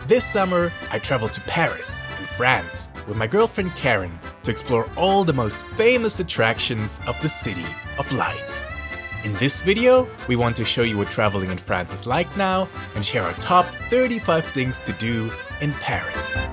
This summer, I traveled to Paris, in France, with my girlfriend Karen to explore all the most famous attractions of the City of Light. In this video, we want to show you what traveling in France is like now and share our top 35 things to do in Paris.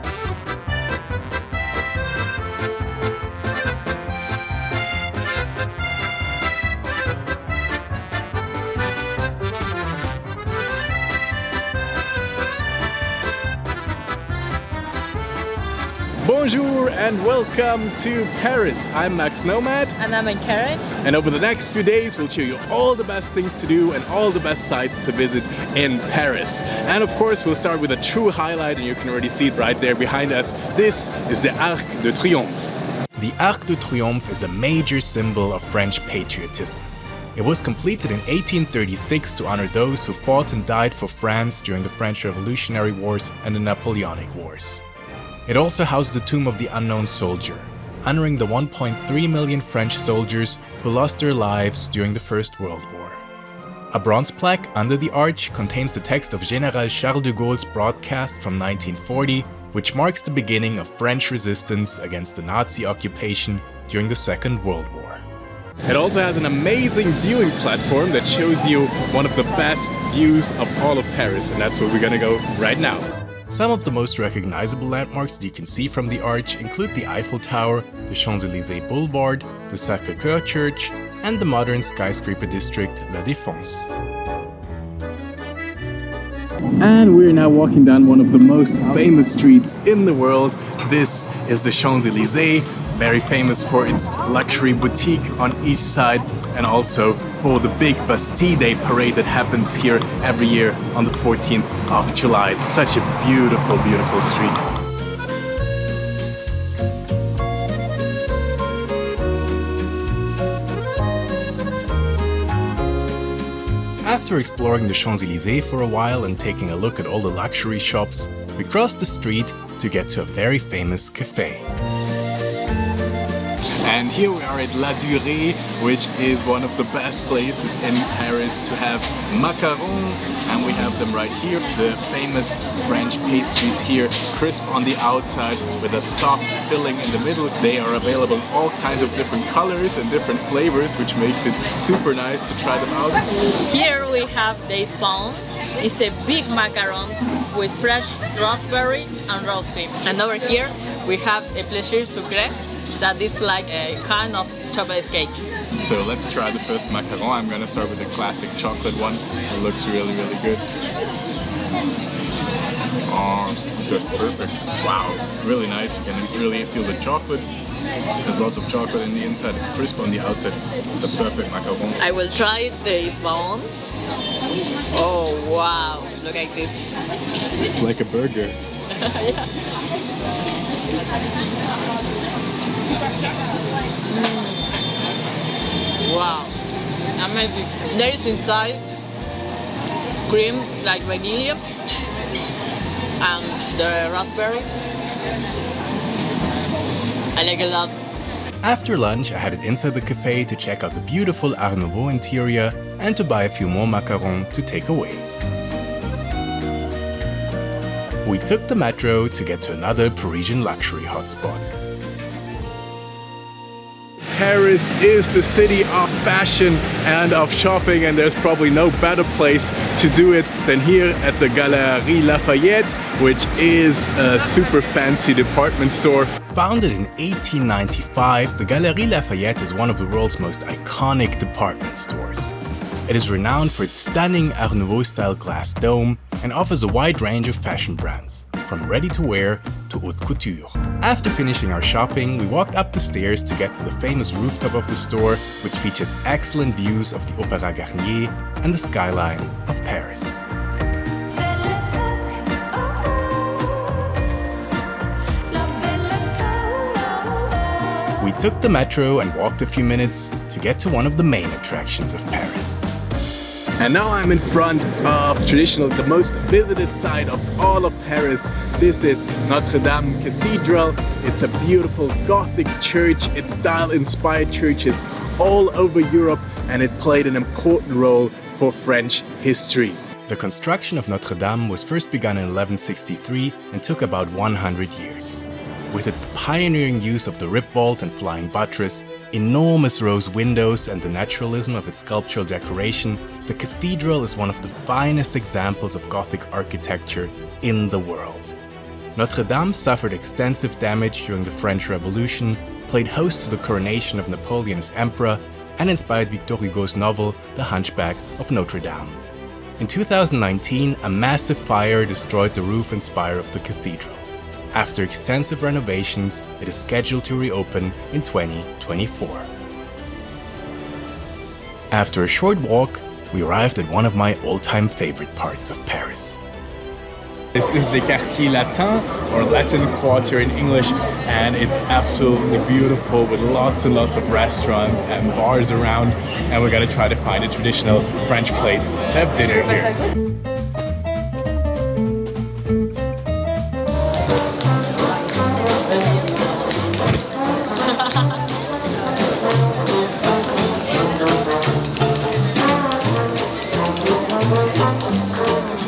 Bonjour and welcome to Paris. I'm Max Nomad. And I'm Karen. And over the next few days, we'll show you all the best things to do and all the best sites to visit in Paris. And of course, we'll start with a true highlight, and you can already see it right there behind us. This is the Arc de Triomphe. The Arc de Triomphe is a major symbol of French patriotism. It was completed in 1836 to honor those who fought and died for France during the French Revolutionary Wars and the Napoleonic Wars. It also housed the tomb of the unknown soldier, honoring the 1.3 million French soldiers who lost their lives during the First World War. A bronze plaque under the arch contains the text of General Charles de Gaulle's broadcast from 1940, which marks the beginning of French resistance against the Nazi occupation during the Second World War. It also has an amazing viewing platform that shows you one of the best views of all of Paris, and that's where we're gonna go right now. Some of the most recognizable landmarks that you can see from the arch include the Eiffel Tower, the Champs-Élysées Boulevard, the Sacré-Cœur Church, and the modern skyscraper district La Défense. And we're now walking down one of the most famous streets in the world. This is the Champs-Élysées, very famous for its luxury boutique on each side, and also for the big Bastille Day parade that happens here every year on the 14th of July. It's such a beautiful, beautiful street. After exploring the Champs-Élysées for a while and taking a look at all the luxury shops, we crossed the street to get to a very famous cafe. And here we are at La Durée, which is one of the best places in Paris to have macarons, and we have them right here, the famous French pastries here, crisp on the outside with a soft filling in the middle. They are available in all kinds of different colors and different flavors, which makes it super nice to try them out. Here we have the spawn. It's a big macaron with fresh raspberry and rose cream. And over here we have a plaisir sucré, that is like a kind of chocolate cake. So let's try the first macaron. I'm gonna start with the classic chocolate one. It looks really, really good. Oh, just perfect. Wow, really nice. You can really feel the chocolate. There's lots of chocolate in the inside. It's crisp on the outside. It's a perfect macaron. I will try this one. Oh wow, look at this. It's like a burger. Yeah. Wow, amazing. There is inside cream like vanilla and the raspberry. I like it a lot. After lunch, I headed inside the cafe to check out the beautiful Art Nouveau interior and to buy a few more macarons to take away. We took the metro to get to another Parisian luxury hotspot. Paris is the city of fashion and of shopping, and there's probably no better place to do it than here at the Galeries Lafayette, which is a super fancy department store. Founded in 1895, the Galeries Lafayette is one of the world's most iconic department stores. It is renowned for its stunning Art Nouveau style glass dome and offers a wide range of fashion brands, from ready-to-wear to haute couture. After finishing our shopping, we walked up the stairs to get to the famous rooftop of the store, which features excellent views of the Opéra Garnier and the skyline of Paris. We took the metro and walked a few minutes to get to one of the main attractions of Paris. And now I'm in front of traditionally the most visited site of all of Paris. This is Notre Dame Cathedral. It's a beautiful Gothic church. Its style-inspired churches all over Europe, and it played an important role for French history. The construction of Notre Dame was first begun in 1163 and took about 100 years. With its pioneering use of the rib vault and flying buttress, enormous rose windows and the naturalism of its sculptural decoration, the cathedral is one of the finest examples of Gothic architecture in the world. Notre Dame suffered extensive damage during the French Revolution, played host to the coronation of Napoleon as emperor, and inspired Victor Hugo's novel The Hunchback of Notre Dame. In 2019, a massive fire destroyed the roof and spire of the cathedral. After extensive renovations, it is scheduled to reopen in 2024. After a short walk, we arrived at one of my all-time favorite parts of Paris. This is the Quartier Latin, or Latin Quarter in English, and it's absolutely beautiful with lots and lots of restaurants and bars around, and we're gonna try to find a traditional French place to have dinner here.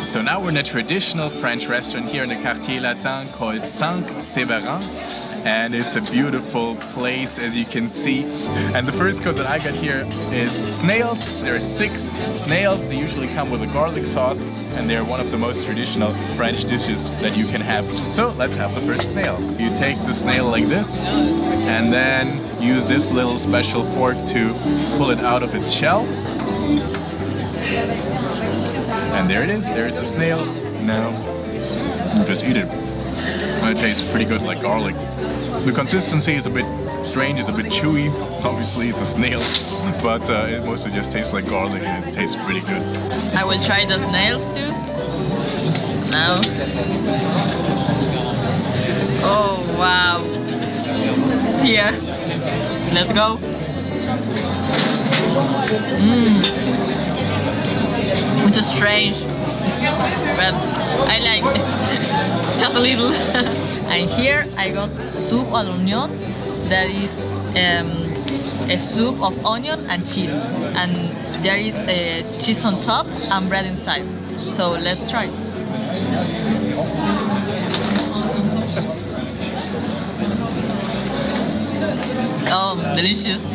So now we're in a traditional French restaurant here in the Quartier Latin called Saint-Séverin, and it's a beautiful place, as you can see. And the first course that I got here is snails. There are 6 snails. They usually come with a garlic sauce, and they're one of the most traditional French dishes that you can have. So let's have the first snail. You take the snail like this, and then use this little special fork to pull it out of its shell. And there it is, there's the snail. Now, just eat it. And it tastes pretty good, like garlic. The consistency is a bit strange, it's a bit chewy. Obviously it's a snail, but it mostly just tastes like garlic and it tastes pretty good. I will try the snails too. Now. Oh wow. It's here. Let's go. It's strange, but I like it. Just a little. And here I got soup à l'oignon. That is a soup of onion and cheese, and there is a cheese on top and bread inside. So let's try. Oh, delicious.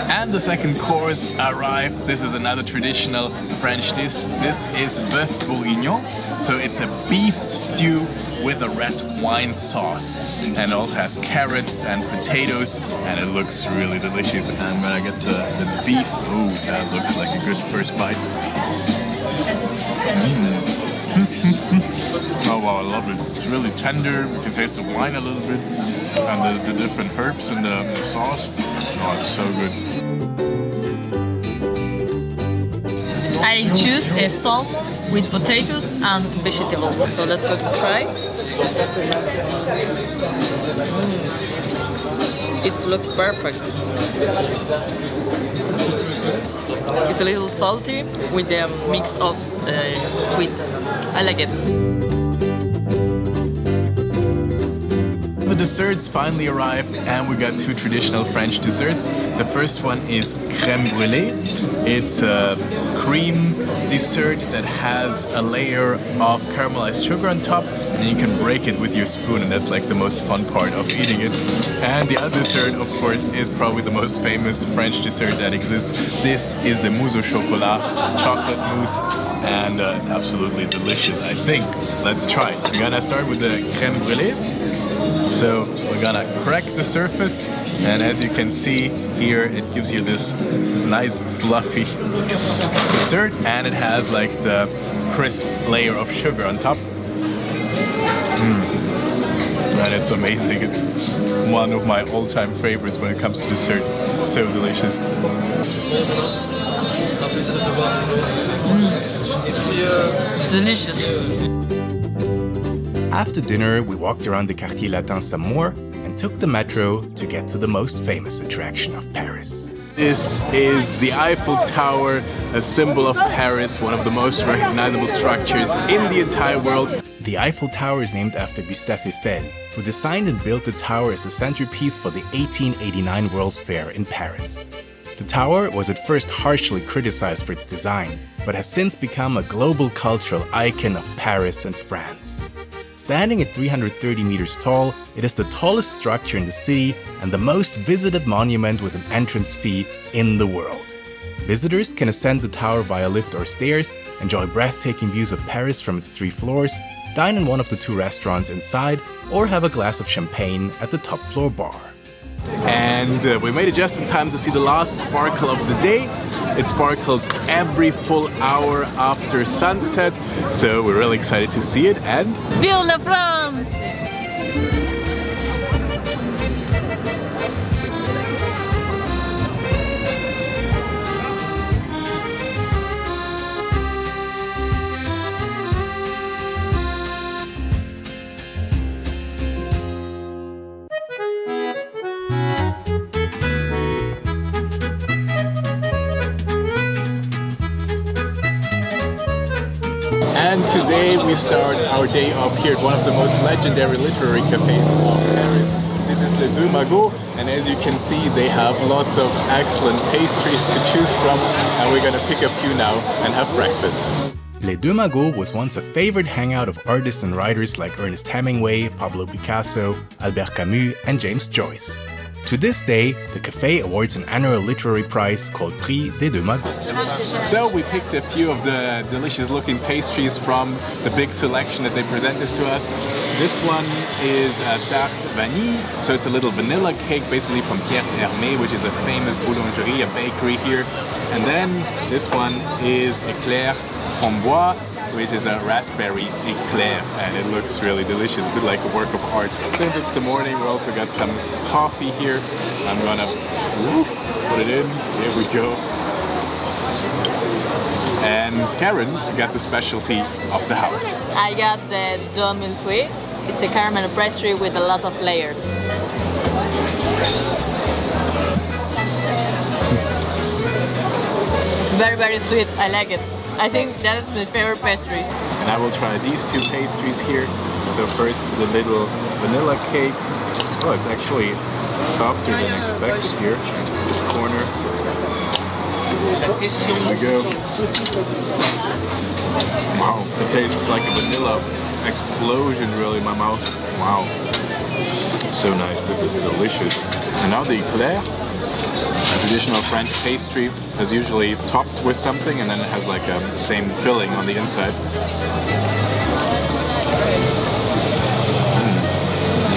And the second course arrived. This is another traditional French dish. This is bœuf bourguignon. So it's a beef stew with a red wine sauce. And it also has carrots and potatoes, and it looks really delicious. And I'm gonna get the beef. Ooh, that looks like a good first bite. Oh wow, I love it. It's really tender. You can taste the wine a little bit, and the different herbs in the sauce. Oh, it's so good. I choose a salmon with potatoes and vegetables. So let's go to try. It looks perfect. It's a little salty with a mix of sweet. I like it. The desserts finally arrived, and we got 2 traditional French desserts. The first one is crème brûlée. It's a cream dessert that has a layer of caramelized sugar on top, and you can break it with your spoon, and that's like the most fun part of eating it. And the other dessert, of course, is probably the most famous French dessert that exists. This is the mousse au chocolat, chocolate mousse, and it's absolutely delicious, I think. Let's try it. We're gonna start with the crème brûlée. So we're gonna crack the surface, and as you can see here, it gives you this nice fluffy dessert, and it has like the crisp layer of sugar on top. And it's amazing. It's one of my all-time favorites when it comes to dessert. So delicious. It's delicious. After dinner, we walked around the Quartier Latin some more and took the metro to get to the most famous attraction of Paris. This is the Eiffel Tower, a symbol of Paris, one of the most recognizable structures in the entire world. The Eiffel Tower is named after Gustave Eiffel, who designed and built the tower as the centerpiece for the 1889 World's Fair in Paris. The tower was at first harshly criticized for its design, but has since become a global cultural icon of Paris and France. Standing at 330 meters tall, it is the tallest structure in the city and the most visited monument with an entrance fee in the world. Visitors can ascend the tower via lift or stairs, enjoy breathtaking views of Paris from its 3 floors, dine in one of the 2 restaurants inside, or have a glass of champagne at the top floor bar. And we made it just in time to see the last sparkle of the day. It sparkles every full hour after sunset, so we're really excited to see it. And Vive la France! And today we start our day off here at one of the most legendary literary cafes of Paris. This is Le Deux Magots, and as you can see, they have lots of excellent pastries to choose from, and we're gonna pick a few now and have breakfast. Les Deux Magots was once a favorite hangout of artists and writers like Ernest Hemingway, Pablo Picasso, Albert Camus, and James Joyce. To this day, the cafe awards an annual literary prize called Prix des Deux Magots. So we picked a few of the delicious looking pastries from the big selection that they presented to us. This one is a tarte vanille, so it's a little vanilla cake basically from Pierre Hermé, which is a famous boulangerie, a bakery here. And then this one is éclair framboise, which is a raspberry eclair, and it looks really delicious, a bit like a work of art. Since it's the morning, we also got some coffee here. I'm gonna put it in. Here we go. And Karen got the specialty of the house. I got the deux mille. It's a caramel pastry with a lot of layers. It's very, very sweet. I like it. I think that is my favorite pastry. And I will try these 2 pastries here. So first the little vanilla cake. Oh, it's actually softer than expected here. This corner. Here we go. Wow, it tastes like a vanilla explosion really in my mouth. Wow. So nice, this is delicious. And now the eclair. A traditional French pastry is usually topped with something and then it has like a same filling on the inside.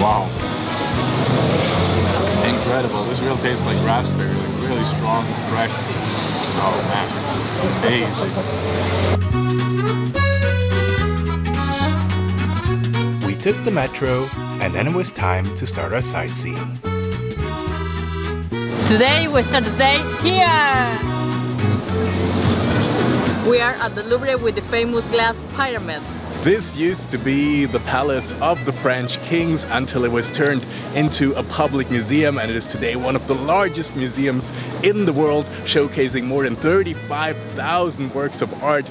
Wow. Incredible. This really tastes like raspberry, like really strong, fresh. Oh man, We took the metro, and then it was time to start our sightseeing. Today we start the day here! We are at the Louvre with the famous glass pyramid. This used to be the palace of the French kings until it was turned into a public museum, and it is today one of the largest museums in the world, showcasing more than 35,000 works of art.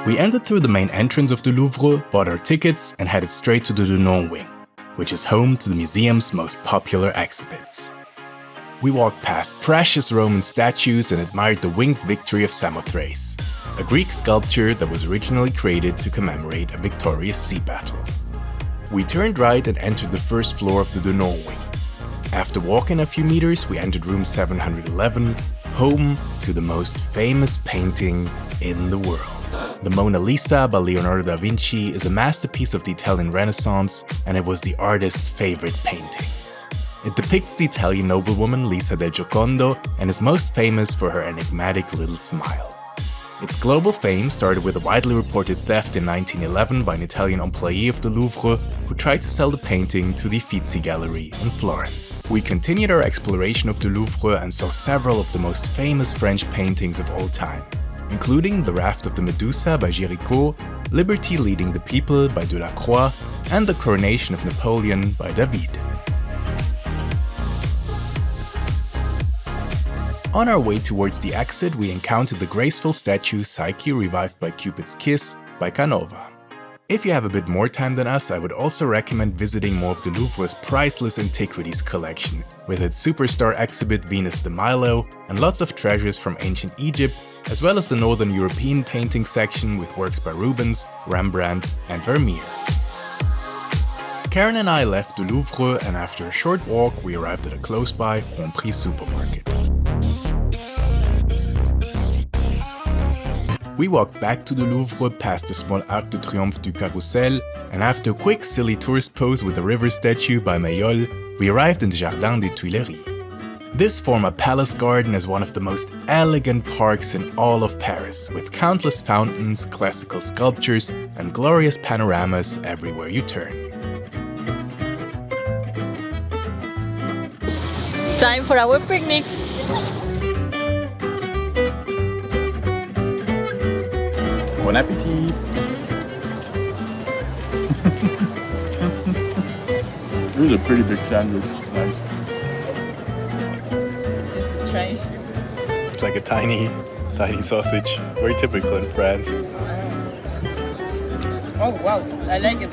We entered through the main entrance of the Louvre, bought our tickets, and headed straight to the Dunant wing, which is home to the museum's most popular exhibits. We walked past precious Roman statues and admired the winged victory of Samothrace, a Greek sculpture that was originally created to commemorate a victorious sea battle. We turned right and entered the first floor of the Dunant wing. After walking a few meters, we entered room 711, home to the most famous painting in the world. The Mona Lisa by Leonardo da Vinci is a masterpiece of the Italian Renaissance, and it was the artist's favorite painting. It depicts the Italian noblewoman Lisa del Giocondo and is most famous for her enigmatic little smile. Its global fame started with a widely reported theft in 1911 by an Italian employee of the Louvre who tried to sell the painting to the Uffizi Gallery in Florence. We continued our exploration of the Louvre and saw several of the most famous French paintings of all time, including The Raft of the Medusa by Géricault, Liberty Leading the People by Delacroix, and The Coronation of Napoleon by David. On our way towards the exit, we encountered the graceful statue Psyche revived by Cupid's Kiss by Canova. If you have a bit more time than us, I would also recommend visiting more of the Louvre's priceless antiquities collection, with its superstar exhibit Venus de Milo and lots of treasures from ancient Egypt, as well as the Northern European painting section with works by Rubens, Rembrandt and Vermeer. Karen and I left the Louvre, and after a short walk we arrived at a close-by Franprix supermarket. We walked back to the Louvre past the small Arc de Triomphe du Carrousel, and after a quick silly tourist pose with a river statue by Mayol, we arrived in the Jardin des Tuileries. This former palace garden is one of the most elegant parks in all of Paris, with countless fountains, classical sculptures, and glorious panoramas everywhere you turn. Time for our picnic! Bon appétit! This is a pretty big sandwich. It's nice. It's just strange. It's like a tiny sausage. Very typical in France. Oh wow, I like it.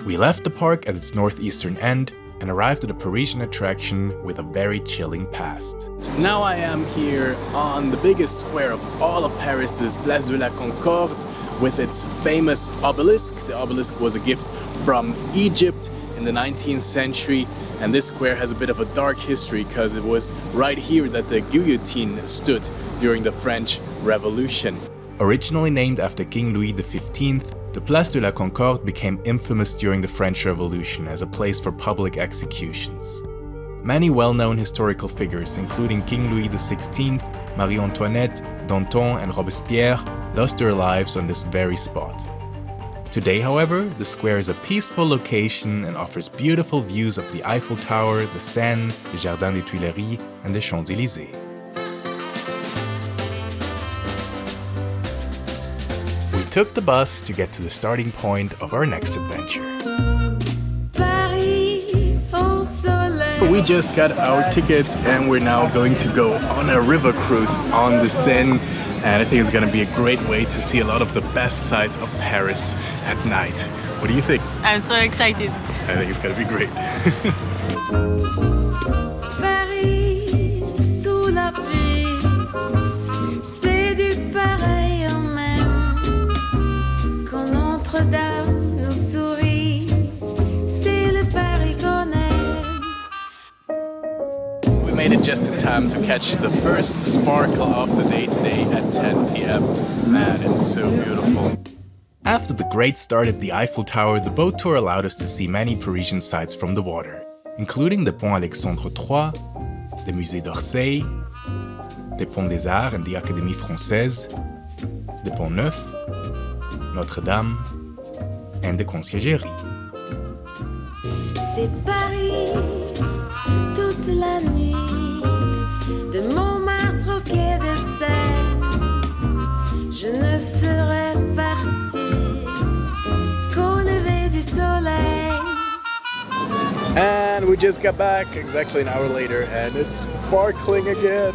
We left the park at its northeastern end and arrived at a Parisian attraction with a very chilling past. Now I am here on the biggest square of all of Paris, this Place de la Concorde, with its famous obelisk. The obelisk was a gift from Egypt in the 19th century, and this square has a bit of a dark history because it was right here that the guillotine stood during the French Revolution. Originally named after King Louis XV, the Place de la Concorde became infamous during the French Revolution as a place for public executions. Many well-known historical figures, including King Louis XVI, Marie Antoinette, Danton and Robespierre, lost their lives on this very spot. Today, however, the square is a peaceful location and offers beautiful views of the Eiffel Tower, the Seine, the Jardin des Tuileries and the Champs-Élysées. We took the bus to get to the starting point of our next adventure. We just got our tickets and we're now going to go on a river cruise on the Seine, and I think it's going to be a great way to see a lot of the best sides of Paris at night. What do you think? I'm so excited. I think it's going to be great. Paris sous la pluie, c'est du pareil en même. Quand Notre Dame nous sourit, c'est le Paris qu'on aime. We made it just in time to catch the first sparkle of the day today at 10 p.m. Man, it's so beautiful. After the great start at the Eiffel Tower, the boat tour allowed us to see many Parisian sights from the water, including the Pont Alexandre III, the Musée d'Orsay, the Pont des Arts and the Académie Française, the Pont Neuf, Notre Dame, and the Conciergerie. C'est Paris toute la nuit, de Montmartre au quai de Seine. Je ne serais partie qu'au lever du soleil. And we just got back exactly an hour later and it's sparkling again.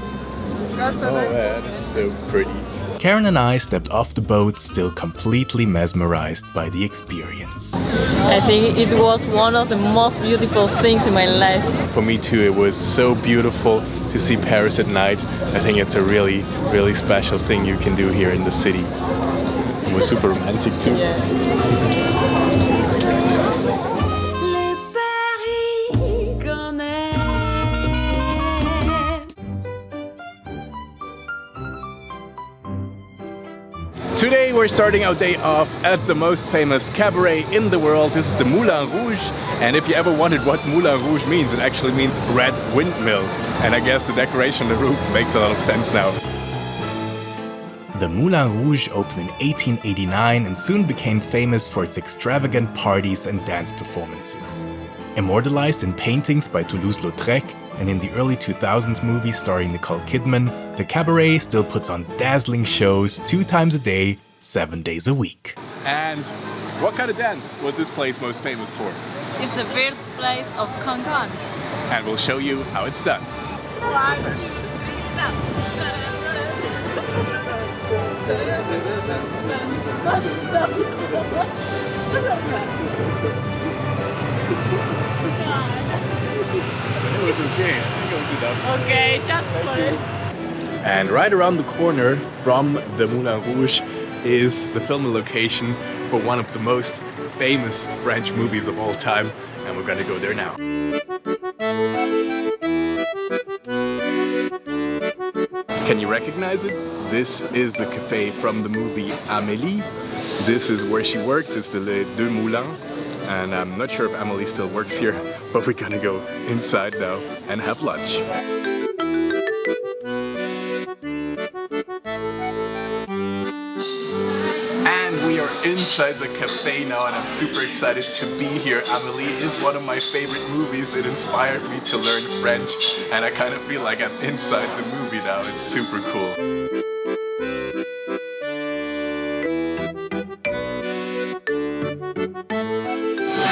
Oh man, it's so pretty. Karen and I stepped off the boat, still completely mesmerized by the experience. I think it was one of the most beautiful things in my life. For me too, it was so beautiful to see Paris at night. I think it's a really, really special thing you can do here in the city. It was super romantic too. Yeah. Les Paris qu'on aime. Today we're starting our day off at the most famous cabaret in the world. This is the Moulin Rouge, and if you ever wondered what Moulin Rouge means, it actually means red windmill. And I guess the decoration on the roof makes a lot of sense now. The Moulin Rouge opened in 1889 and soon became famous for its extravagant parties and dance performances. Immortalized in paintings by Toulouse-Lautrec and in the early 2000s movies starring Nicole Kidman, the cabaret still puts on dazzling shows 2 times a day, 7 days a week. And what kind of dance was this place most famous for? It's the birthplace of Cancan. And we'll show you how it's done. 1, 2, 3, now. It was okay. I think it was enough. Okay, just for it. And right around the corner from the Moulin Rouge is the film location for one of the most famous French movies of all time. And we're gonna go there now. Can you recognize it? This is the cafe from the movie Amélie. This is where she works. It's the Deux Moulins. And I'm not sure if Amélie still works here, but we're gonna go inside now and have lunch. And we are inside the cafe now, and I'm super excited to be here. Amélie is one of my favorite movies. It inspired me to learn French, and I kind of feel like I'm inside the movie now. It's super cool.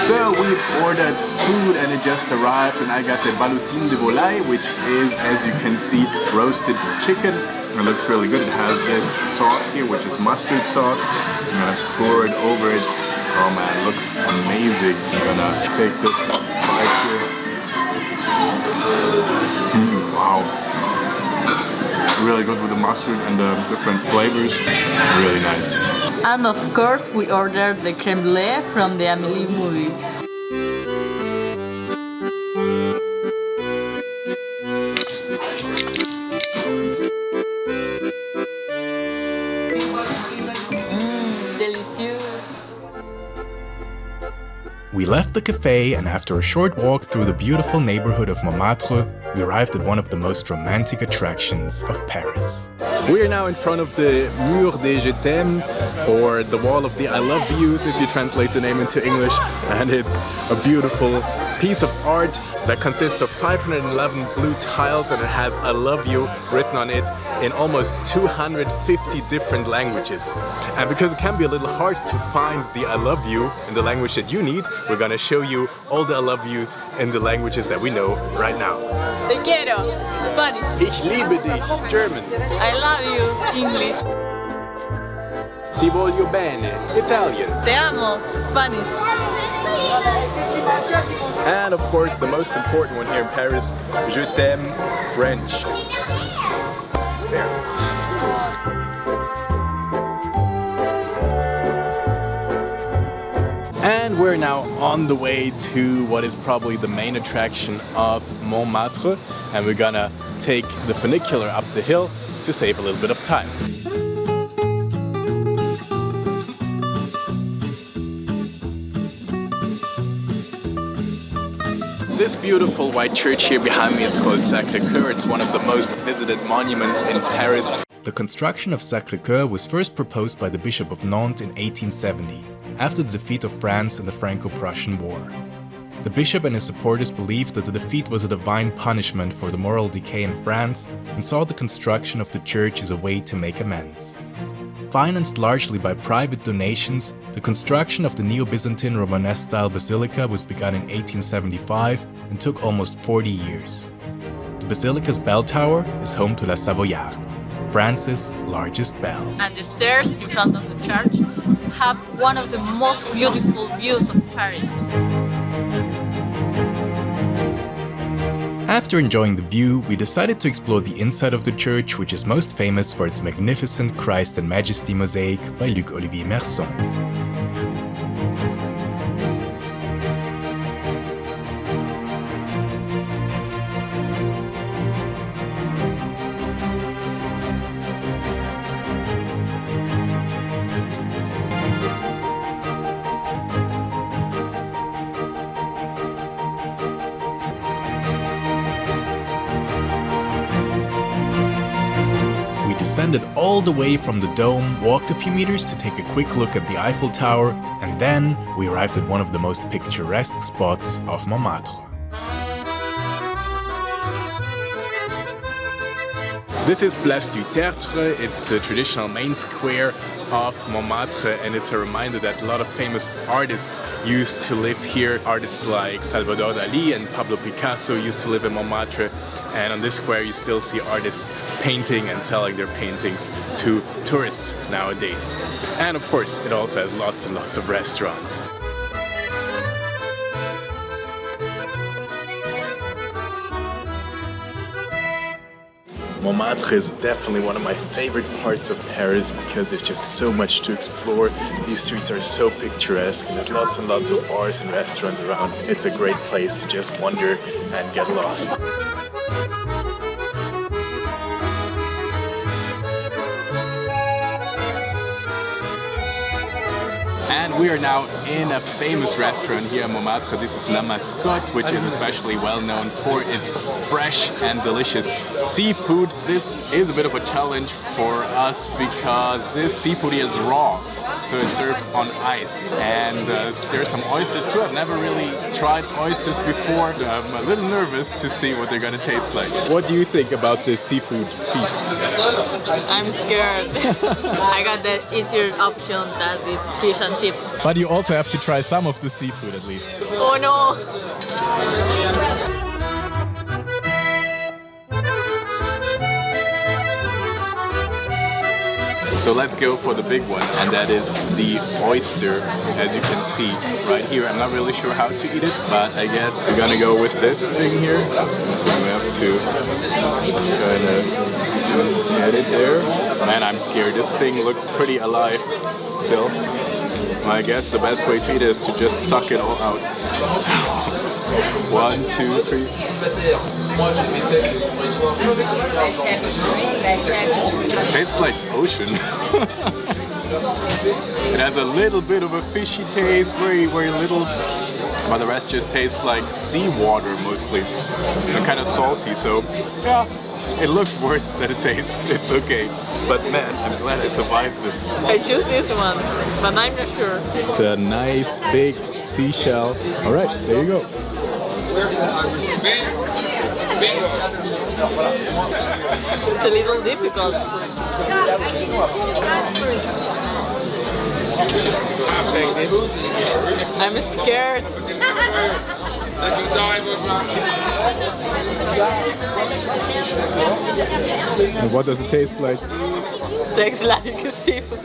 So we've ordered food and it just arrived, and I got the ballotine de volaille, which is, as you can see, roasted chicken. It looks really good. It has this sauce here, which is mustard sauce. I'm gonna pour it over it. Oh man, it looks amazing. I'm gonna take this bite here. Wow. Really good with the mustard and the different flavors. Really nice. And of course, we ordered the crème brûlée from the Amélie movie. Delicious. We left the cafe, and after a short walk through the beautiful neighborhood of Montmartre, we arrived at one of the most romantic attractions of Paris. We are now in front of the Mur des Je t'aime, or the Wall of the I Love Yous if you translate the name into English, and it's a beautiful piece of art that consists of 511 blue tiles, and it has I love you written on it in almost 250 different languages. And because it can be a little hard to find the I love you in the language that you need, we're gonna show you all the I love yous in the languages that we know right now. Te quiero, Spanish. Ich liebe dich, German. I love you, English. Ti voglio bene, Italian. Te amo, Spanish. And of course, the most important one here in Paris, Je t'aime, French. There. And we're now on the way to what is probably the main attraction of Montmartre, and we're gonna take the funicular up the hill to save a little bit of time. This beautiful white church here behind me is called Sacré-Cœur. It's one of the most visited monuments in Paris. The construction of Sacré-Cœur was first proposed by the Bishop of Nantes in 1870, after the defeat of France in the Franco-Prussian War. The bishop and his supporters believed that the defeat was a divine punishment for the moral decay in France, and saw the construction of the church as a way to make amends. Financed largely by private donations, the construction of the Neo-Byzantine Romanesque-style basilica was begun in 1875 and took almost 40 years. The basilica's bell tower is home to La Savoyarde, France's largest bell. And the stairs in front of the church have one of the most beautiful views of Paris. After enjoying the view, we decided to explore the inside of the church, which is most famous for its magnificent Christ and Majesty mosaic by Luc-Olivier Merson. Descended all the way from the dome, walked a few meters to take a quick look at the Eiffel Tower, and then we arrived at one of the most picturesque spots of Montmartre. This is Place du Tertre. It's the traditional main square of Montmartre, and it's a reminder that a lot of famous artists used to live here. Artists like Salvador Dali and Pablo Picasso used to live in Montmartre. And on this square you still see artists painting and selling their paintings to tourists nowadays. And of course it also has lots and lots of restaurants. Montmartre is definitely one of my favorite parts of Paris because there's just so much to explore. These streets are so picturesque and there's lots and lots of bars and restaurants around. It's a great place to just wander and get lost. And we are now in a famous restaurant here in Montmartre. This is La Mascotte, which is especially well known for its fresh and delicious seafood. This is a bit of a challenge for us because this seafood is raw. So it's served on ice, and there's some oysters too. I've never really tried oysters before. I'm a little nervous to see what they're gonna taste like. What do you think about this seafood feast? I'm scared. I got the easier option that is fish and chips. But you also have to try some of the seafood at least. Oh no! So let's go for the big one, and that is the oyster, as you can see right here. I'm not really sure how to eat it, but I guess we're gonna go with this thing here. We have to kind of get it there. Man, I'm scared. This thing looks pretty alive still. Well, I guess the best way to eat it is to just suck it all out. So, 1, 2, 3. It tastes like ocean. It has a little bit of a fishy taste, very, very little. But the rest just tastes like seawater mostly. And kind of salty, so yeah, it looks worse than it tastes. It's okay. But man, I'm glad I survived this. I choose this one, but I'm not sure. It's a nice big seashell. Alright, there you go. It's a little difficult. I'm scared. And what does it taste like? Tastes like seafood.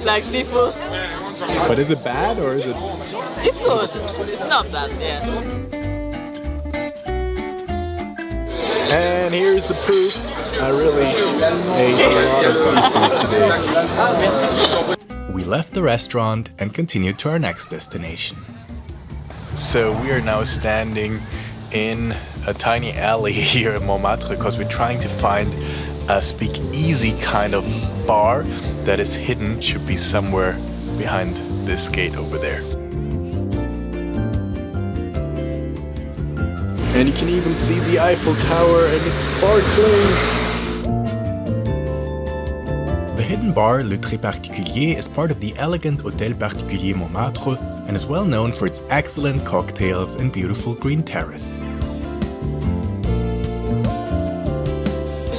Like seafood. But is it bad or is it? It's good. It's not bad, yeah. And here's the proof. I really ate a lot of seafood today. We left the restaurant and continued to our next destination. So we are now standing in a tiny alley here in Montmartre because we're trying to find a speakeasy kind of bar that is hidden. Should be somewhere behind this gate over there. And you can even see the Eiffel Tower and it's sparkling. The hidden bar Le Très Particulier is part of the elegant Hôtel Particulier Montmartre and is well known for its excellent cocktails and beautiful green terrace.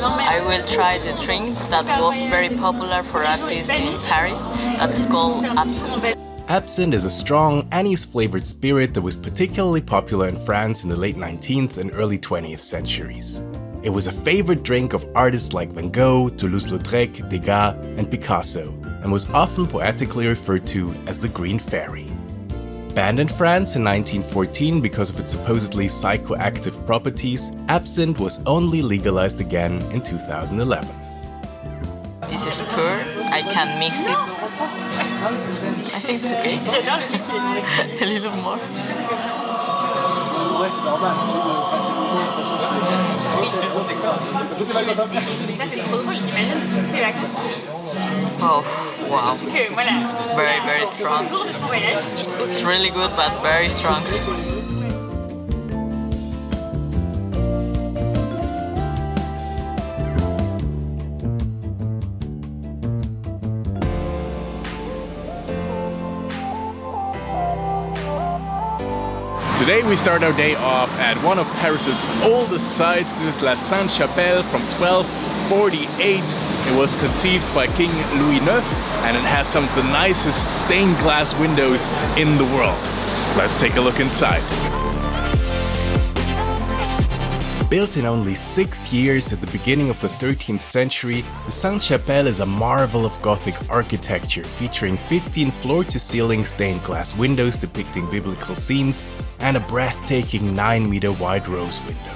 I will try the drink that was very popular for artists in Paris, that is called absinthe. Absinthe is a strong anise-flavored spirit that was particularly popular in France in the late 19th and early 20th centuries. It was a favorite drink of artists like Van Gogh, Toulouse-Lautrec, Degas, and Picasso, and was often poetically referred to as the Green Fairy. Banned in France in 1914 because of its supposedly psychoactive properties, absinthe was only legalized again in 2011. This is pure. I can mix it. I think it's okay. A little more. Oh, wow. It's very, very strong. It's really good, but very strong. Today we start our day off at one of Paris's oldest sites. This is La Sainte-Chapelle from 1248. It was conceived by King Louis IX and it has some of the nicest stained glass windows in the world. Let's take a look inside. Built in only 6 years at the beginning of the 13th century, the Sainte-Chapelle is a marvel of Gothic architecture, featuring 15 floor-to-ceiling stained glass windows depicting biblical scenes and a breathtaking 9-meter wide rose window.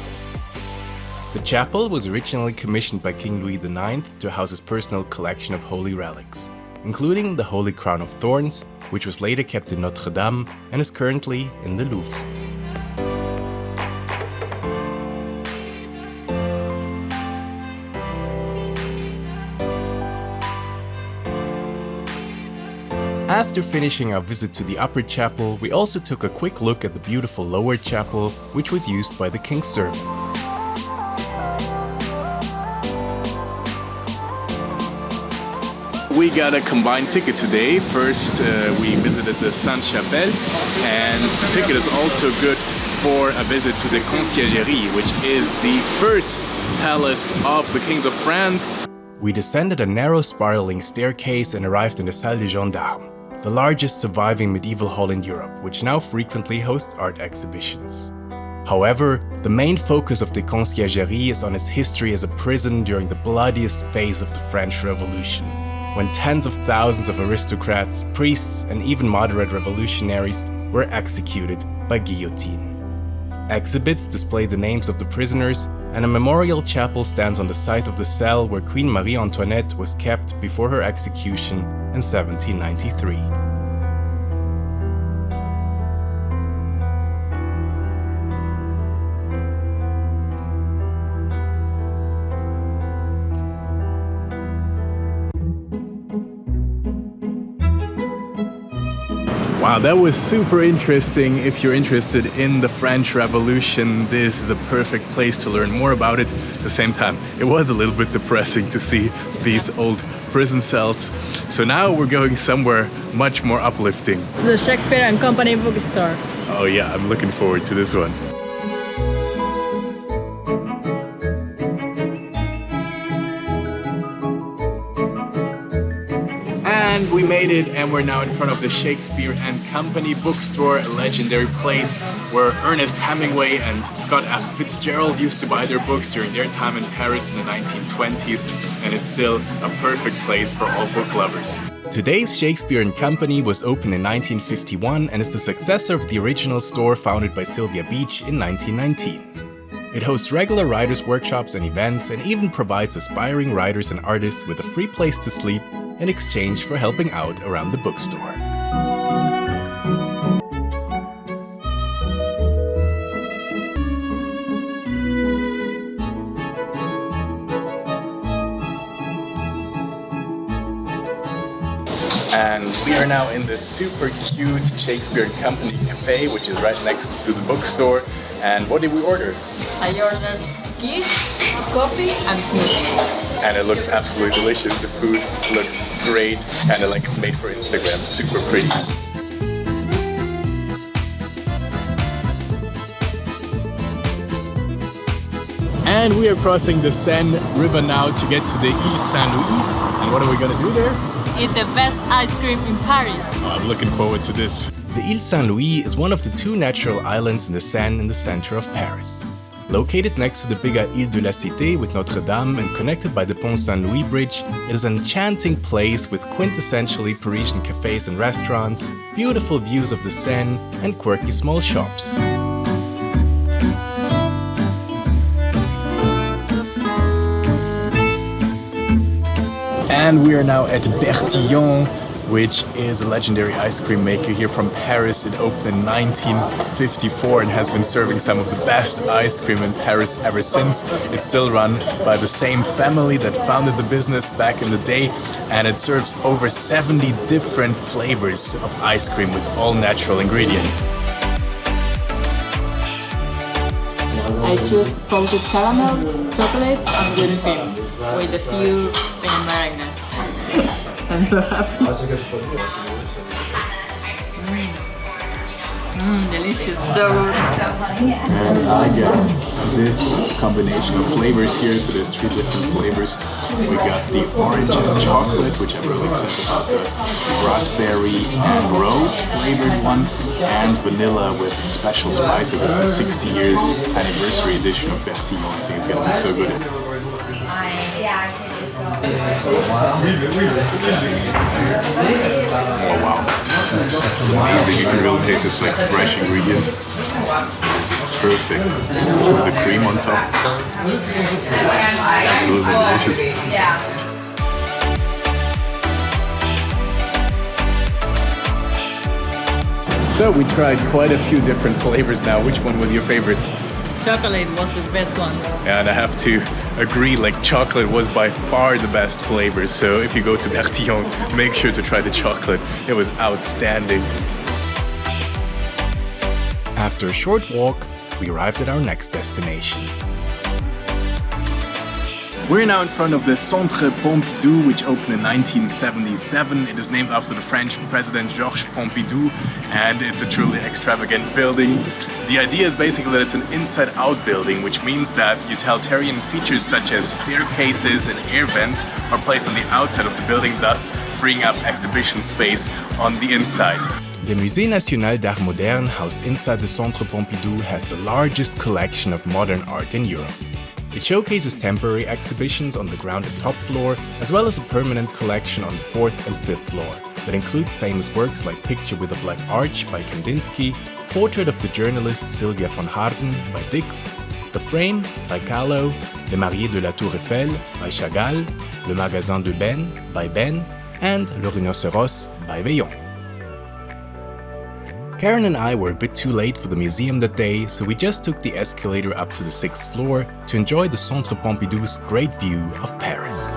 The chapel was originally commissioned by King Louis IX to house his personal collection of holy relics, including the Holy Crown of Thorns, which was later kept in Notre Dame and is currently in the Louvre. After finishing our visit to the upper chapel, we also took a quick look at the beautiful lower chapel, which was used by the king's servants. We got a combined ticket today. First, we visited the Sainte-Chapelle, and the ticket is also good for a visit to the Conciergerie, which is the first palace of the kings of France. We descended a narrow spiraling staircase and arrived in the Salle des Gendarmes, the largest surviving medieval hall in Europe, which now frequently hosts art exhibitions. However, the main focus of the Conciergerie is on its history as a prison during the bloodiest phase of the French Revolution, when tens of thousands of aristocrats, priests, and even moderate revolutionaries were executed by guillotine. Exhibits display the names of the prisoners, and a memorial chapel stands on the site of the cell where Queen Marie Antoinette was kept before her execution in 1793. Wow, that was super interesting. If you're interested in the French Revolution, this is a perfect place to learn more about it. At the same time, it was a little bit depressing to see these old prison cells. So now we're going somewhere much more uplifting. The Shakespeare Company bookstore. Oh yeah, I'm looking forward to this one. And we made it, and we're now in front of the Shakespeare Company bookstore, a legendary place where Ernest Hemingway and Scott F. Fitzgerald used to buy their books during their time in Paris in the 1920s, and it's still a perfect place for all book lovers. Today's Shakespeare Company was opened in 1951 and is the successor of the original store founded by Sylvia Beach in 1919. It hosts regular writers' workshops and events, and even provides aspiring writers and artists with a free place to sleep in exchange for helping out around the bookstore. And we are now in the super cute Shakespeare Company Café, which is right next to the bookstore. And what did we order? I ordered quiche, coffee, and smoothie. And it looks absolutely delicious. The food looks great, and it's made for Instagram. Super pretty. And we are crossing the Seine river now to get to the Île Saint-Louis. And what are we gonna do there? Eat the best ice cream in Paris. Oh, I'm looking forward to this. The Île Saint-Louis is one of the 2 natural islands in the Seine in the center of Paris. Located next to the bigger Île de la Cité with Notre Dame and connected by the Pont Saint-Louis Bridge, it is an enchanting place with quintessentially Parisian cafes and restaurants, beautiful views of the Seine, and quirky small shops. And we are now at Bertillon, which is a legendary ice cream maker here from Paris. It opened in 1954 and has been serving some of the best ice cream in Paris ever since. It's still run by the same family that founded the business back in the day, and it serves over 70 different flavors of ice cream with all natural ingredients. I choose salted caramel, chocolate, and whipped cream with a few meringue. I'm so happy. Delicious. So good. And I get this combination of flavors here, so there's 3 different flavors. We got the orange and chocolate, which I'm really excited about, the raspberry and rose flavored one, and vanilla with special spices. It's the 60 years anniversary edition of Bertillon. I think it's gonna be so good. Oh wow, it's amazing. You can really taste it's like fresh ingredients. Perfect. With the cream on top. Absolutely delicious. So we tried quite a few different flavors now. Which one was your favorite? Chocolate was the best one. Yeah, and I have to agree, like chocolate was by far the best flavor. So if you go to Bertillon, make sure to try the chocolate. It was outstanding. After a short walk, we arrived at our next destination. We're now in front of the Centre Pompidou, which opened in 1977. It is named after the French president Georges Pompidou, and it's a truly extravagant building. The idea is basically that it's an inside-out building, which means that utilitarian features such as staircases and air vents are placed on the outside of the building, thus freeing up exhibition space on the inside. The Musée National d'Art Moderne, housed inside the Centre Pompidou, has the largest collection of modern art in Europe. It showcases temporary exhibitions on the ground and top floor, as well as a permanent collection on the 4th and 5th floor that includes famous works like Picture with a Black Arch by Kandinsky, Portrait of the Journalist Sylvia von Harden by Dix, The Frame by Kahlo, Les Mariés de la Tour Eiffel by Chagall, Le Magasin de Ben by Ben, and Le Rhinocéros by Veillon. Karen and I were a bit too late for the museum that day, so we just took the escalator up to the 6th floor to enjoy the Centre Pompidou's great view of Paris.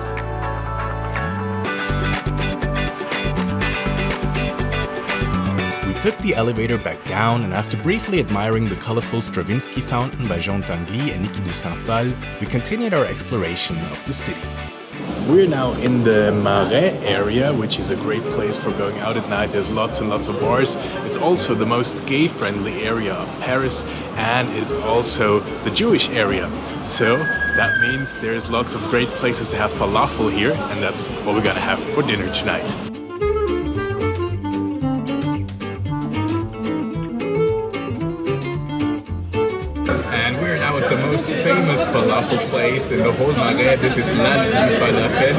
We took the elevator back down, and after briefly admiring the colorful Stravinsky fountain by Jean Tinguely and Niki de Saint-Phal, we continued our exploration of the city. We're now in the Marais area, which is a great place for going out at night. There's lots and lots of bars. It's also the most gay-friendly area of Paris, and it's also the Jewish area. So that means there's lots of great places to have falafel here, and that's what we're gonna have for dinner tonight. And we're now at the most famous falafel place in the whole Marais. This is Las Falafel.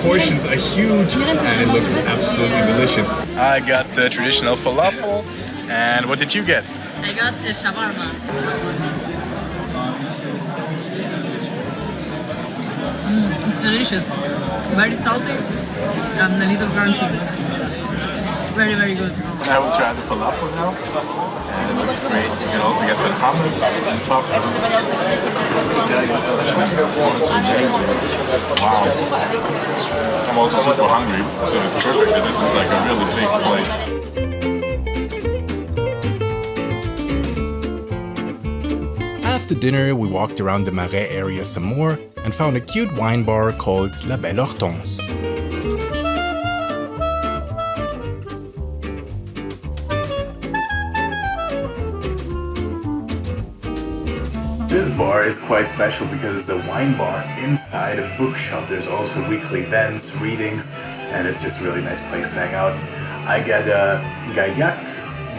Portions are huge and it looks absolutely delicious. I got the traditional falafel. And what did you get? I got a shawarma. It's delicious. Very salty and a little crunchy. Very, very good. And I will try the falafel now. And it looks great. You can also get some hummus on top. Wow. I'm also super hungry, so it's perfect that this is like a really big plate. After dinner, we walked around the Marais area some more and found a cute wine bar called La Belle Hortense. This bar is quite special because it's a wine bar inside a bookshop. There's also weekly events, readings, and it's just a really nice place to hang out. I get a Gaillac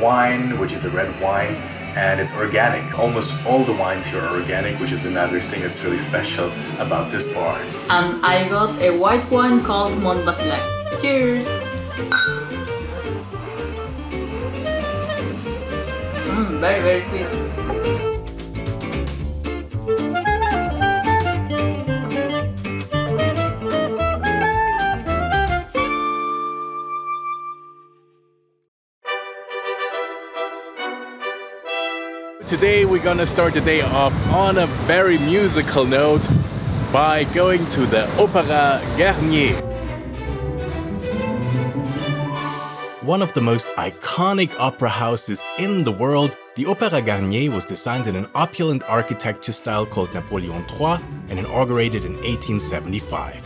wine, which is a red wine, and it's organic. Almost all the wines here are organic, which is another thing that's really special about this bar. And I got a white wine called Mont Basilac. Cheers! Very, very sweet. Today we're gonna start the day off on a very musical note by going to the Opéra Garnier. One of the most iconic opera houses in the world, the Opéra Garnier was designed in an opulent architecture style called Napoleon III and inaugurated in 1875.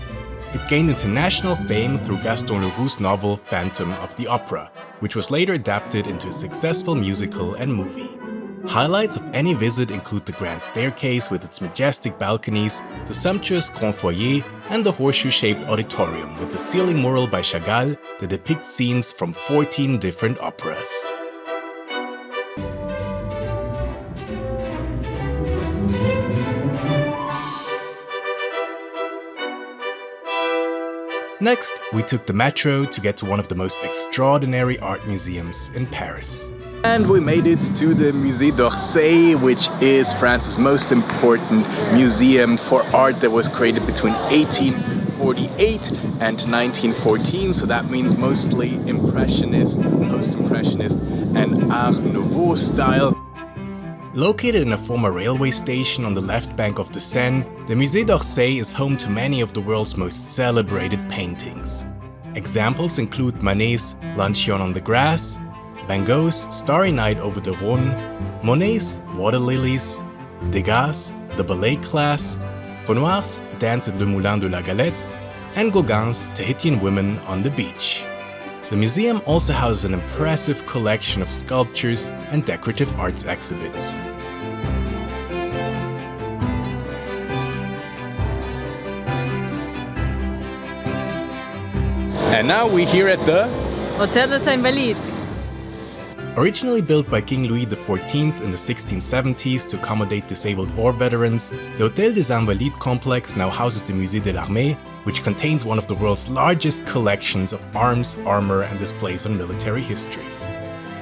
it gained international fame through Gaston Leroux's novel Phantom of the Opera, which was later adapted into a successful musical and movie. Highlights of any visit include the grand staircase with its majestic balconies, the sumptuous grand foyer, and the horseshoe-shaped auditorium with a ceiling mural by Chagall that depicts scenes from 14 different operas. Next, we took the metro to get to one of the most extraordinary art museums in Paris. And we made it to the Musée d'Orsay, which is France's most important museum for art that was created between 1848 and 1914. So that means mostly Impressionist, Post-Impressionist, and Art Nouveau style. Located in a former railway station on the left bank of the Seine, the Musée d'Orsay is home to many of the world's most celebrated paintings. Examples include Manet's Luncheon on the Grass, Van Gogh's Starry Night over the Rhône, Monet's Water Lilies, Degas' The Ballet Class, Renoir's Dance at Le Moulin de la Galette, and Gauguin's Tahitian Women on the Beach. The museum also houses an impressive collection of sculptures and decorative arts exhibits. And now we're here at the Hôtel des Invalides. Originally built by King Louis XIV in the 1670s to accommodate disabled war veterans, the Hôtel des Invalides complex now houses the Musée de l'Armée, which contains one of the world's largest collections of arms, armor, and displays on military history.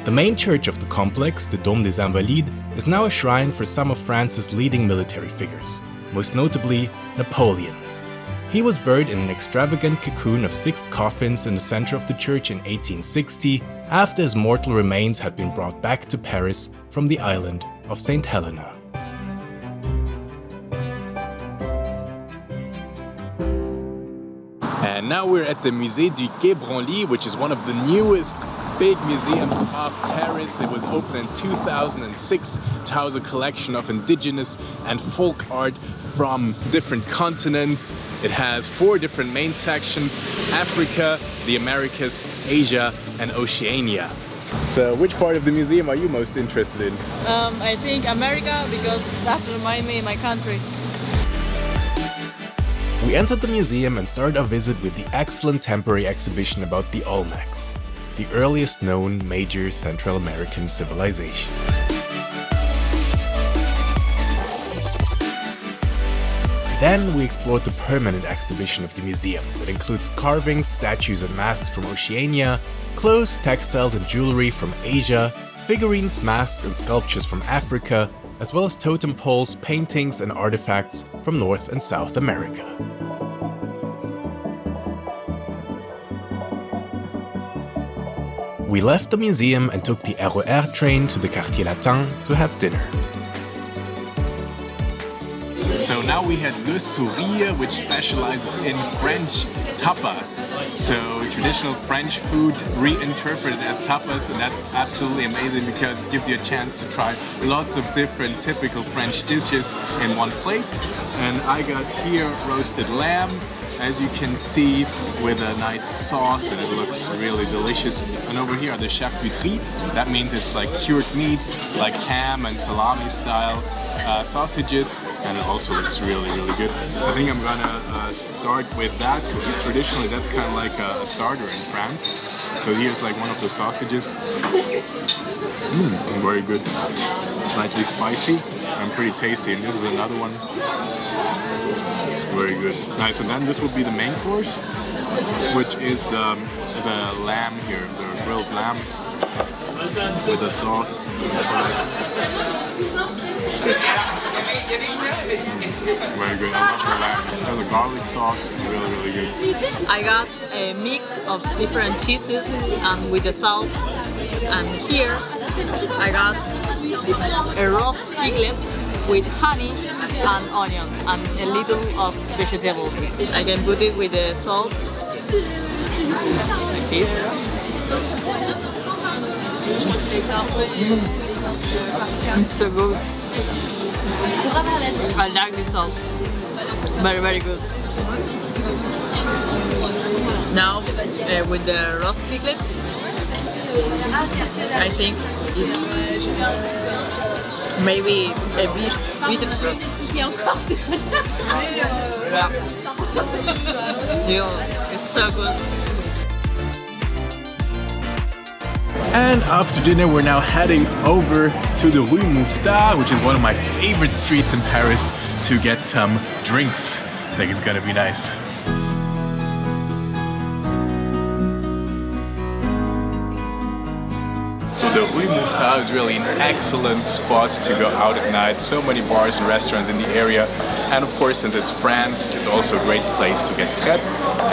The main church of the complex, the Dôme des Invalides, is now a shrine for some of France's leading military figures, most notably Napoleon. He was buried in an extravagant cocoon of 6 coffins in the center of the church in 1860, after his mortal remains had been brought back to Paris from the island of St. Helena. And now we're at the Musée du Quai Branly, which is one of the newest big museums of Paris. It was opened in 2006 to house a collection of indigenous and folk art from different continents. It has 4 different main sections: Africa, the Americas, Asia, and Oceania. So which part of the museum are you most interested in? I think America, because that reminds me of my country. We entered the museum and started our visit with the excellent temporary exhibition about the Olmecs, the earliest known major Central American civilization. Then we explored the permanent exhibition of the museum that includes carvings, statues and masks from Oceania, clothes, textiles and jewelry from Asia, figurines, masks and sculptures from Africa, as well as totem poles, paintings and artifacts from North and South America. We left the museum and took the RER train to the Quartier Latin to have dinner. So now we had Le Sourire, which specializes in French tapas. So traditional French food reinterpreted as tapas, and that's absolutely amazing because it gives you a chance to try lots of different typical French dishes in one place. And I got here roasted lamb, as you can see, with a nice sauce, and it looks really delicious. And over here are the charcuterie. That means it's like cured meats, like ham and salami style sausages, and it also looks really, really good. I think I'm gonna start with that, because traditionally that's kind of like a starter in France. So here's like one of the sausages. Very good. Slightly spicy and pretty tasty. And this is another one. Very good. Nice. And then this will be the main course, which is the lamb here, the grilled lamb with a sauce. Very good. I love the lamb. It has a garlic sauce. Really, really good. I got a mix of different cheeses and with the sauce. And here I got a roast piglet with honey and onion and a little of vegetables. I can put it with the sauce like this. It's so good. I like this sauce. Very, very good. Now with the roast piglet, I think it's maybe a bit fruit. Yeah, it's so good. And after dinner, we're now heading over to the Rue Mouffetard, which is one of my favorite streets in Paris, to get some drinks. I think it's gonna be nice. So the Rue Mouffetard is really an excellent spot to go out at night. So many bars and restaurants in the area. And of course, since it's France, it's also a great place to get crème.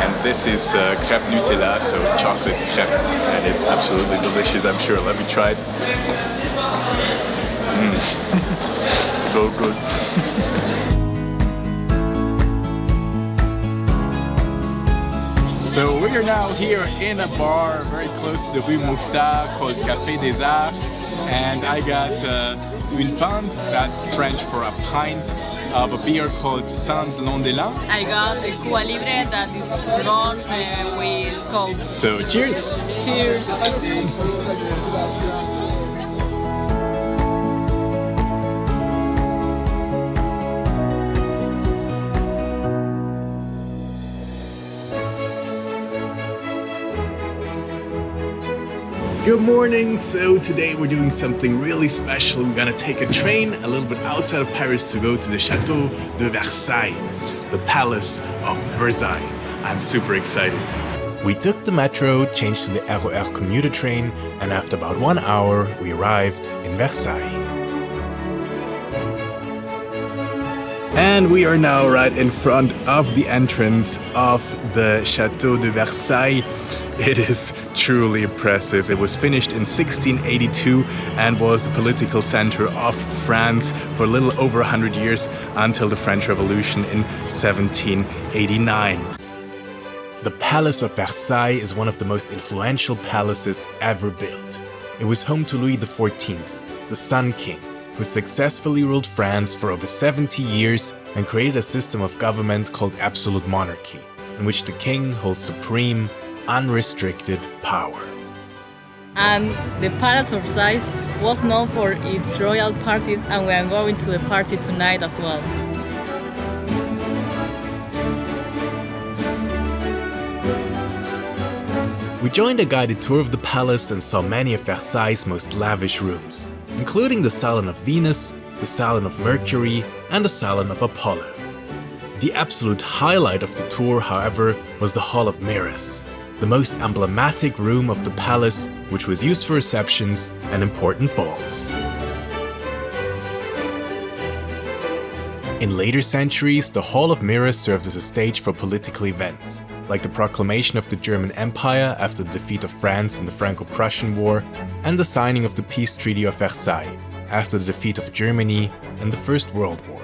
And this is crème Nutella, so chocolate crème. And it's absolutely delicious, I'm sure. Let me try it. So good. So we are now here in a bar very close to the Rue Mouffetard called Café des Arts, and I got une pinte, that's French for a pint, of a beer called Saint-Londelin. I got a Cuba Libre that is drawn with Coke. So cheers! Cheers! Good morning! So today we're doing something really special. We're gonna take a train a little bit outside of Paris to go to the Château de Versailles, the Palace of Versailles. I'm super excited. We took the metro, changed to the RER commuter train, and after about 1 hour, we arrived in Versailles. And we are now right in front of the entrance of the Château de Versailles. It is truly impressive. It was finished in 1682 and was the political center of France for a little over 100 years until the French Revolution in 1789. The Palace of Versailles is one of the most influential palaces ever built. It was home to Louis XIV, the Sun King, who successfully ruled France for over 70 years and created a system of government called absolute monarchy, in which the king holds supreme, unrestricted power. And the Palace of Versailles was known for its royal parties, and we are going to the party tonight as well. We joined a guided tour of the palace and saw many of Versailles' most lavish rooms, including the Salon of Venus, the Salon of Mercury, and the Salon of Apollo. The absolute highlight of the tour, however, was the Hall of Mirrors, the most emblematic room of the palace, which was used for receptions and important balls. In later centuries, the Hall of Mirrors served as a stage for political events, like the proclamation of the German Empire after the defeat of France in the Franco-Prussian War, and the signing of the Peace Treaty of Versailles after the defeat of Germany in the First World War.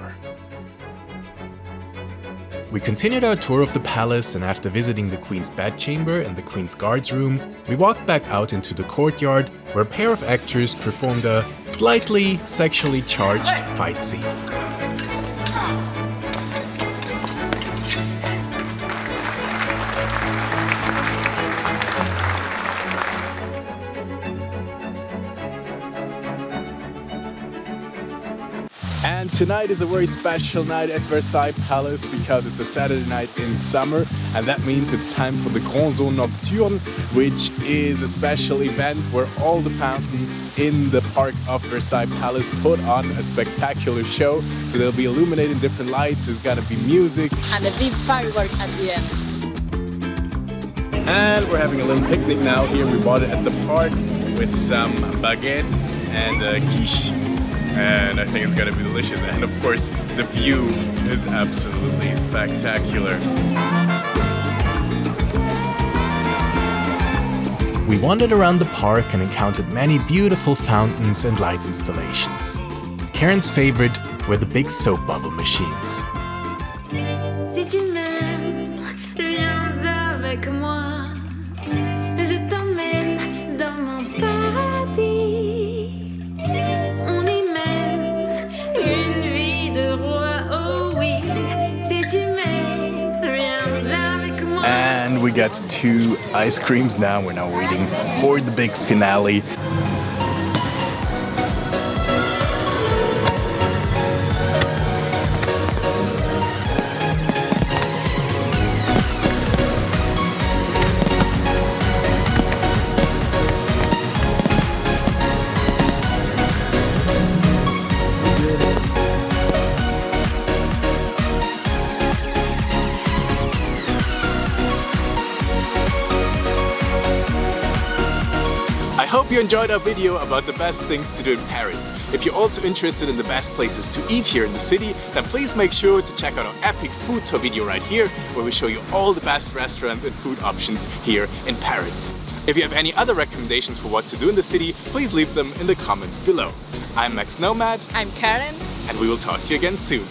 We continued our tour of the palace, and after visiting the Queen's bedchamber and the Queen's guards room, we walked back out into the courtyard where a pair of actors performed a slightly sexually charged fight scene. And tonight is a very special night at Versailles Palace because it's a Saturday night in summer, and that means it's time for the Grand Zone Nocturne, which is a special event where all the fountains in the park of Versailles Palace put on a spectacular show. So they'll be illuminating different lights, there's gonna be music. And a big firework at the end. And we're having a little picnic now here. We bought it at the park with some baguette and quiche. And I think it's gonna be delicious. And of course, the view is absolutely spectacular. We wandered around the park and encountered many beautiful fountains and light installations. Karen's favorite were the big soap bubble machines. Si tu m'aimes, viens avec moi. Je t'emmène dans mon paradis. On y mène une vie de roi, oh oui. Si tu m'aimes, viens avec moi. get 2 ice creams now. We're now waiting for the big finale. I hope you enjoyed our video about the best things to do in Paris. If you're also interested in the best places to eat here in the city, then please make sure to check out our epic food tour video right here, where we show you all the best restaurants and food options here in Paris. If you have any other recommendations for what to do in the city, please leave them in the comments below. I'm Max Nomad. I'm Karen. And we will talk to you again soon.